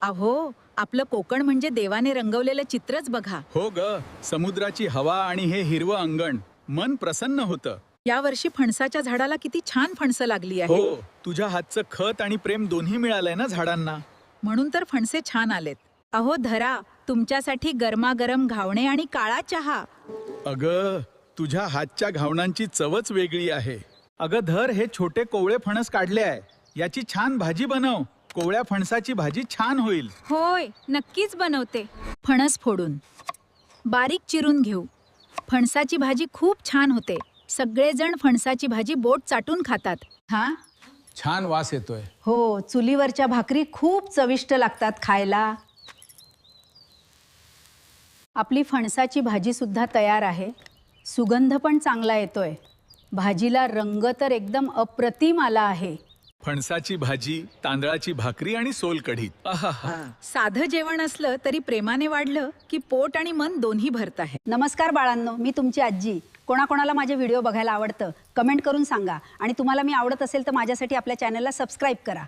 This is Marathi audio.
अहो, आपलं कोकण म्हणजे देवाने रंगवलेलं चित्रच बघा. हो ग, समुद्राची हवा आणि हे हिरवं अंगण मन प्रसन्न होतं. यावर्षी फणसाच्या झाडाला किती छान फणसं लागली आहे. हो, तुझ्या हातचं खत आणि प्रेम दोन्ही मिळालंय ना झाडांना. म्हणून तर फणसे छान आलेत. अहो धरा, तुमच्यासाठी गरमागरम घावणे आणि काळा चहा. अग, तुझ्या हातच्या घावणांची चवच वेगळी आहे. अगं धर, हे छोटे कोवळे फणस काढले आहे. याची छान भाजी बनव. कोवळ्या फणसाची भाजी छान होईल. होय, नक्कीच बनवते. फणस फोडून बारीक चिरून घेऊ. फणसाची भाजी खूप छान होते. सगळेजण फणसाची भाजी बोट चाटून खातात. हा छान वास येतोय. हो, चुलीवरच्या भाकरी खूप चविष्ट लागतात खायला. आपली फणसाची भाजी सुद्धा तयार आहे. सुगंध पण चांगला येतोय. भाजीला रंग तर एकदम अप्रतिम आला आहे. फणसाची भाजी, तांदळाची भाकरी आणि सोलकढी. आहा. साधं जेवण असलं तरी प्रेमाने वाढलं की पोट आणि मन दोन्ही भरत आहे. नमस्कार बाळांनो, मी तुमची आजी. कोणाकोणाला माझे व्हिडिओ बघायला आवडतं कमेंट करून सांगा. आणि तुम्हाला मी आवडत असेल तर माझ्यासाठी आपल्या चॅनलला सबस्क्राईब करा.